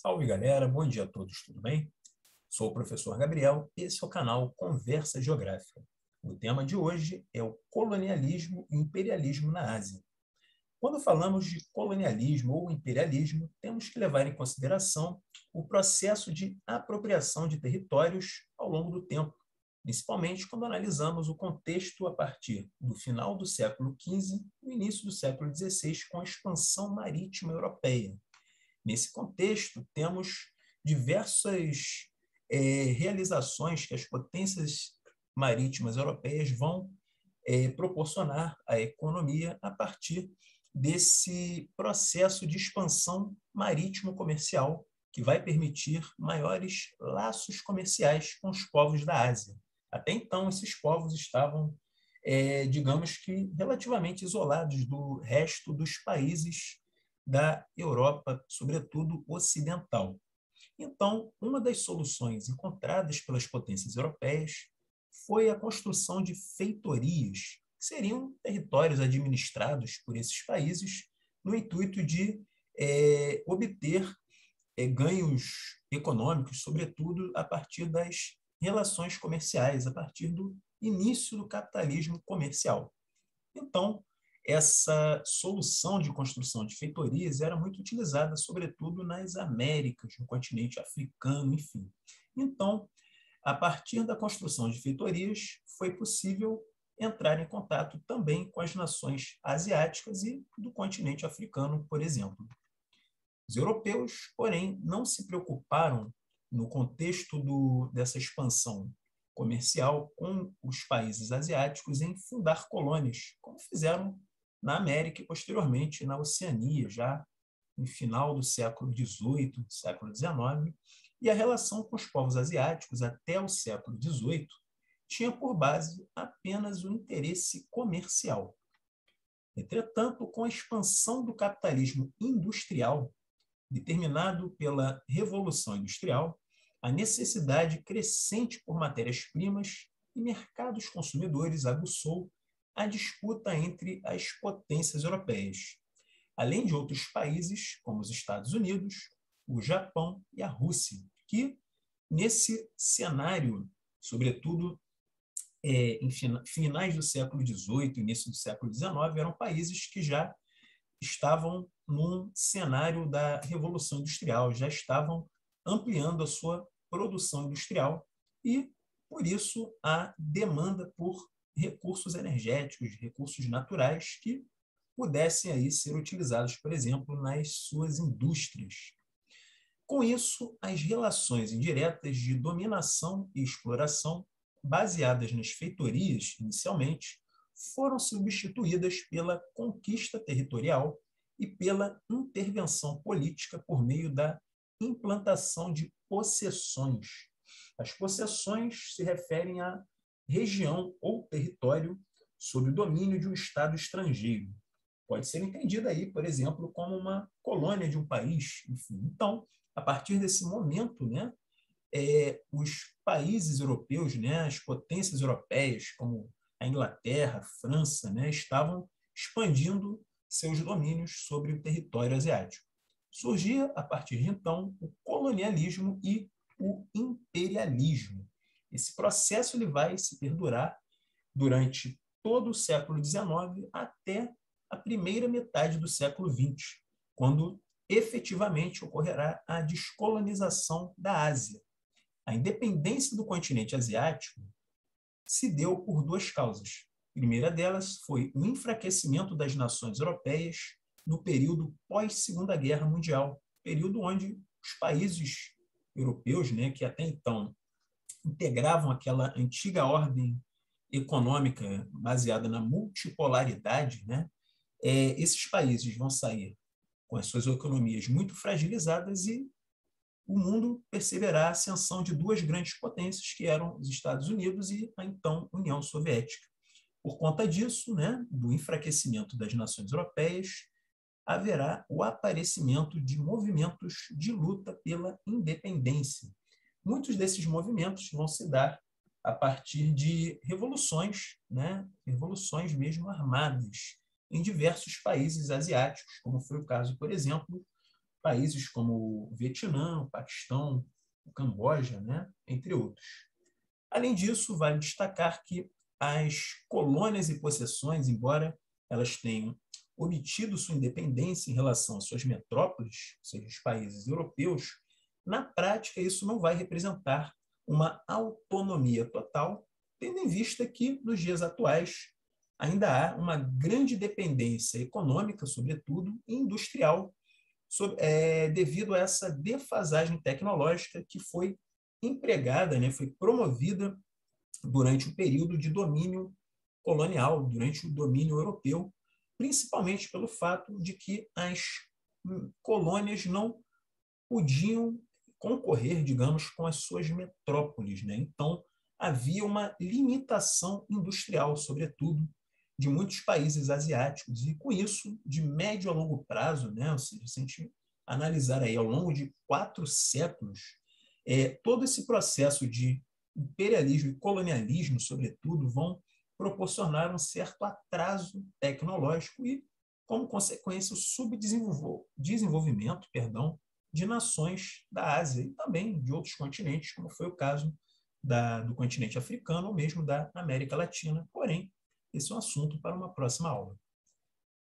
Salve galera, bom dia a todos, tudo bem? Sou o professor Gabriel e esse é o canal Conversa Geográfica. O tema de hoje é o colonialismo e imperialismo na Ásia. Quando falamos de colonialismo ou imperialismo, temos que levar em consideração o processo de apropriação de territórios ao longo do tempo, principalmente quando analisamos o contexto a partir do final do século XV e o início do século XVI com a expansão marítima europeia. Nesse contexto, temos diversas realizações que as potências marítimas europeias vão proporcionar à economia a partir desse processo de expansão marítimo-comercial que vai permitir maiores laços comerciais com os povos da Ásia. Até então, esses povos estavam, digamos que, relativamente isolados do resto dos países da Europa, sobretudo ocidental. Então, uma das soluções encontradas pelas potências europeias foi a construção de feitorias, que seriam territórios administrados por esses países no intuito de obter ganhos econômicos, sobretudo a partir das relações comerciais, a partir do início do capitalismo comercial. Então, essa solução de construção de feitorias era muito utilizada, sobretudo nas Américas, no continente africano, enfim. Então, a partir da construção de feitorias, foi possível entrar em contato também com as nações asiáticas e do continente africano, por exemplo. Os europeus, porém, não se preocuparam no contexto dessa expansão comercial com os países asiáticos em fundar colônias, como fizeram na América e posteriormente na Oceania, já no final do século XVIII, século XIX, e a relação com os povos asiáticos até o século XVIII tinha por base apenas o interesse comercial. Entretanto, com a expansão do capitalismo industrial, determinado pela Revolução Industrial, a necessidade crescente por matérias-primas e mercados consumidores aguçou a disputa entre as potências europeias, além de outros países, como os Estados Unidos, o Japão e a Rússia, que, nesse cenário, sobretudo em finais do século XVIII, início do século XIX, eram países que já estavam num cenário da Revolução Industrial, já estavam ampliando a sua produção industrial e, por isso, a demanda por recursos energéticos, recursos naturais que pudessem aí ser utilizados, por exemplo, nas suas indústrias. Com isso, as relações indiretas de dominação e exploração, baseadas nas feitorias inicialmente, foram substituídas pela conquista territorial e pela intervenção política por meio da implantação de possessões. As possessões se referem à região ou território sob o domínio de um Estado estrangeiro. Pode ser entendida aí, por exemplo, como uma colônia de um país. Enfim. Então, a partir desse momento, né, os países europeus, né, as potências europeias, como a Inglaterra, a França, né, estavam expandindo seus domínios sobre o território asiático. Surgia, a partir de então, o colonialismo e o imperialismo. Esse processo ele vai se perdurar durante todo o século XIX até a primeira metade do século XX, quando efetivamente ocorrerá a descolonização da Ásia. A independência do continente asiático se deu por duas causas. A primeira delas foi o enfraquecimento das nações europeias no período pós-Segunda Guerra Mundial, período onde os países europeus, né, que até então integravam aquela antiga ordem econômica baseada na multipolaridade, né, esses países vão sair com as suas economias muito fragilizadas e o mundo perceberá a ascensão de duas grandes potências, que eram os Estados Unidos e a então União Soviética. Por conta disso, né, do enfraquecimento das nações europeias, haverá o aparecimento de movimentos de luta pela independência. Muitos desses movimentos vão se dar a partir de revoluções, né, revoluções mesmo armadas, em diversos países asiáticos, como foi o caso, por exemplo, países como o Vietnã, o Paquistão, o Camboja, né? Entre outros. Além disso, vale destacar que as colônias e possessões, embora elas tenham obtido sua independência em relação às suas metrópoles, ou seja, os países europeus, na prática isso não vai representar uma autonomia total, tendo em vista que, nos dias atuais, ainda há uma grande dependência econômica, sobretudo, e industrial, devido a essa defasagem tecnológica que foi empregada, né, foi promovida durante o período de domínio colonial, durante o domínio europeu, principalmente pelo fato de que as colônias não podiam concorrer, digamos, com as suas metrópoles, né? Então, havia uma limitação industrial, sobretudo, de muitos países asiáticos, e com isso, de médio a longo prazo, né? Ou seja, se a gente analisar aí ao longo de 4 séculos, todo esse processo de imperialismo e colonialismo, sobretudo, vão proporcionar um certo atraso tecnológico e, como consequência, o subdesenvolvimento, de nações da Ásia e também de outros continentes, como foi o caso do continente africano ou mesmo da América Latina. Porém, esse é um assunto para uma próxima aula.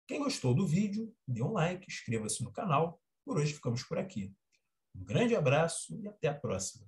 Quem gostou do vídeo, dê um like, inscreva-se no canal. Por hoje ficamos por aqui. Um grande abraço e até a próxima.